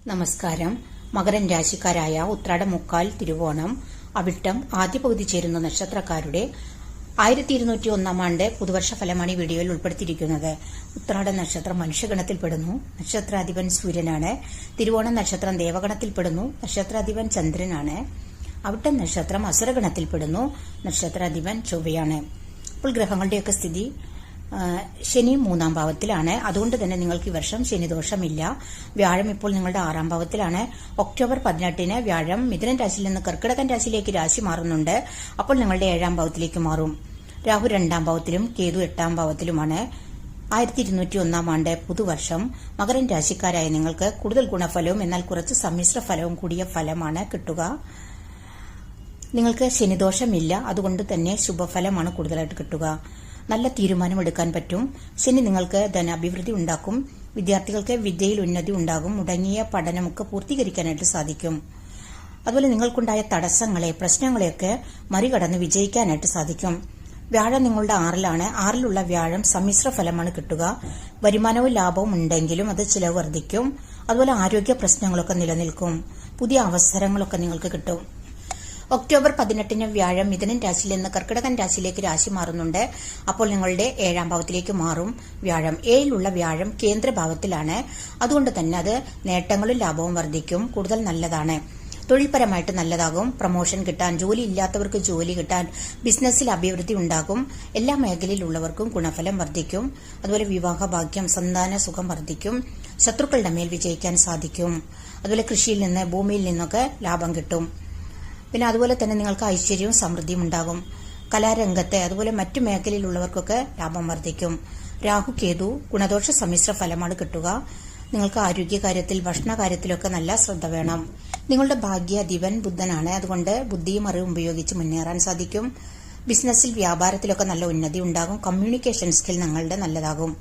നമസ്കാരം. മകരൻ രാശിക്കാരായ ഉത്രാട, മുക്കാൽ, തിരുവോണം, അവിട്ടം ആദ്യ പകുതി ചേരുന്ന നക്ഷത്രക്കാരുടെ 1201 ആണ്ട് പുതുവർഷ ഫലമാണ് ഈ വീഡിയോയിൽ ഉൾപ്പെടുത്തിയിരിക്കുന്നത്. ഉത്രാട നക്ഷത്രം മനുഷ്യഗണത്തിൽപ്പെടുന്നു. നക്ഷത്രാധിപൻ സൂര്യനാണ്. തിരുവോണം നക്ഷത്രം ദേവഗണത്തിൽപ്പെടുന്നു. നക്ഷത്രാധിപൻ ചന്ദ്രനാണ്. അവിട്ടം നക്ഷത്രം അസുരഗണത്തിൽപ്പെടുന്നു. നക്ഷത്രാധിപൻ ചൊവ്വയാണ്. അപ്പോൾ ഗ്രഹങ്ങളുടെയൊക്കെ സ്ഥിതി, ശനി 3-ാം ഭാവത്തിലാണ്. അതുകൊണ്ട് തന്നെ നിങ്ങൾക്ക് ഈ വർഷം ശനിദോഷമില്ല. വ്യാഴം ഇപ്പോൾ നിങ്ങളുടെ 6-ാം ഭാവത്തിലാണ്. ഒക്ടോബർ 18-ന് വ്യാഴം മിഥുനൻ രാശിയിൽ നിന്ന് കർക്കിടകൻ രാശിയിലേക്ക് രാശി മാറുന്നുണ്ട്. അപ്പോൾ നിങ്ങളുടെ 7-ാം ഭാവത്തിലേക്ക് മാറും. രാഹു 2-ാം ഭാവത്തിലും കേതു 8-ാം ഭാവത്തിലുമാണ്. 1201 ആണ്ട് പുതുവർഷം മകരൻ രാശിക്കാരായ നിങ്ങൾക്ക് കൂടുതൽ ഗുണഫലവും എന്നാൽ കുറച്ച് സമ്മിശ്ര ഫലവും കൂടിയ ഫലമാണ് കിട്ടുക. നിങ്ങൾക്ക് ശനിദോഷമില്ല. അതുകൊണ്ട് തന്നെ ശുഭഫലമാണ് കൂടുതലായിട്ട് കിട്ടുക. നല്ല തീരുമാനമെടുക്കാൻ പറ്റും. ശനി നിങ്ങൾക്ക് ധനാഭിവൃദ്ധി ഉണ്ടാക്കും. വിദ്യാർത്ഥികൾക്ക് വിദ്യയിൽ ഉന്നതി ഉണ്ടാകും. മുടങ്ങിയ പഠനമൊക്കെ പൂർത്തീകരിക്കാനായിട്ട് സാധിക്കും. അതുപോലെ നിങ്ങൾക്കുണ്ടായ തടസ്സങ്ങളെ, പ്രശ്നങ്ങളെയൊക്കെ മറികടന്ന് വിജയിക്കാനായിട്ട് സാധിക്കും. വ്യാഴം നിങ്ങളുടെ 6-ലാണ്. 6-ലുള്ള വ്യാഴം സമ്മിശ്ര ഫലമാണ് കിട്ടുക. വരുമാനവും ലാഭവും ഉണ്ടെങ്കിലും അത് ചിലവ് വർദ്ധിക്കും. അതുപോലെ ആരോഗ്യ പ്രശ്നങ്ങളൊക്കെ നിലനിൽക്കും. പുതിയ അവസരങ്ങളൊക്കെ നിങ്ങൾക്ക് കിട്ടും. ഒക്ടോബർ 18-ന് വ്യാഴം മിഥുനൻ രാശിയിൽ നിന്ന് കർക്കിടകൻ രാശിയിലേക്ക് രാശി മാറുന്നുണ്ട്. അപ്പോൾ നിങ്ങളുടെ 7-ാം ഭാവത്തിലേക്ക് മാറും വ്യാഴം. 7-ലുള്ള വ്യാഴം കേന്ദ്രഭാവത്തിലാണ്. അതുകൊണ്ട് തന്നെ അത് നേട്ടങ്ങളും ലാഭവും വർദ്ധിക്കും. കൂടുതൽ നല്ലതാണ്. തൊഴിൽപരമായിട്ട് നല്ലതാകും. പ്രൊമോഷൻ കിട്ടാൻ, ജോലി ഇല്ലാത്തവർക്ക് ജോലി കിട്ടാൻ, ബിസിനസ്സിൽ അഭിവൃദ്ധി ഉണ്ടാകും. എല്ലാ മേഖലയിലുള്ളവർക്കും ഗുണഫലം വർദ്ധിക്കും. അതുപോലെ വിവാഹ ഭാഗ്യം, സന്താന സുഖം വർദ്ധിക്കും. ശത്രുക്കളുടെ മേൽ വിജയിക്കാൻ സാധിക്കും. അതുപോലെ കൃഷിയിൽ നിന്ന്, ഭൂമിയിൽ നിന്നൊക്കെ ലാഭം കിട്ടും. പിന്നെ അതുപോലെ തന്നെ നിങ്ങൾക്ക് ഐശ്വര്യവും സമൃദ്ധിയും ഉണ്ടാകും. കലാരംഗത്തെ അതുപോലെ മറ്റു മേഖലയിലുള്ളവർക്കൊക്കെ ലാഭം വർദ്ധിക്കും. രാഹു കേതു ഗുണദോഷ സമ്മിശ്ര ഫലമാണ് കിട്ടുക. നിങ്ങൾക്ക് ആരോഗ്യകാര്യത്തിൽ, ഭക്ഷണകാര്യത്തിലൊക്കെ നല്ല ശ്രദ്ധ വേണം. നിങ്ങളുടെ ഭാഗ്യാധിപൻ ബുധനാണ്. അതുകൊണ്ട് ബുദ്ധിയും അറിവും ഉപയോഗിച്ച് മുന്നേറാൻ സാധിക്കും. ബിസിനസ്സിൽ, വ്യാപാരത്തിലൊക്കെ നല്ല ഉന്നതി ഉണ്ടാകും. കമ്മ്യൂണിക്കേഷൻ സ്കിൽ നിങ്ങളുടെ നല്ലതാകും.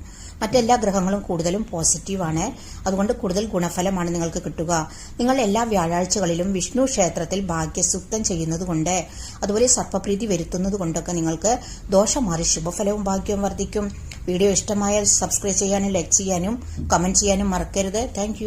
മറ്റെല്ലാ ഗ്രഹങ്ങളും കൂടുതലും പോസിറ്റീവാണ്. അതുകൊണ്ട് കൂടുതൽ ഗുണഫലമാണ് നിങ്ങൾക്ക് കിട്ടുക. നിങ്ങൾ എല്ലാ വ്യാഴാഴ്ചകളിലും വിഷ്ണു ക്ഷേത്രത്തിൽ ഭാഗ്യസൂക്തം ചെയ്യുന്നതുകൊണ്ട്, അതുപോലെ സർപ്പപ്രീതി വരുത്തുന്നത് കൊണ്ടൊക്കെ നിങ്ങൾക്ക് ദോഷം മാറി ശുഭഫലവും ഭാഗ്യവും വർദ്ധിക്കും. വീഡിയോ ഇഷ്ടമായാൽ സബ്സ്ക്രൈബ് ചെയ്യാനും ലൈക്ക് ചെയ്യാനും കമന്റ് ചെയ്യാനും മറക്കരുത്. താങ്ക്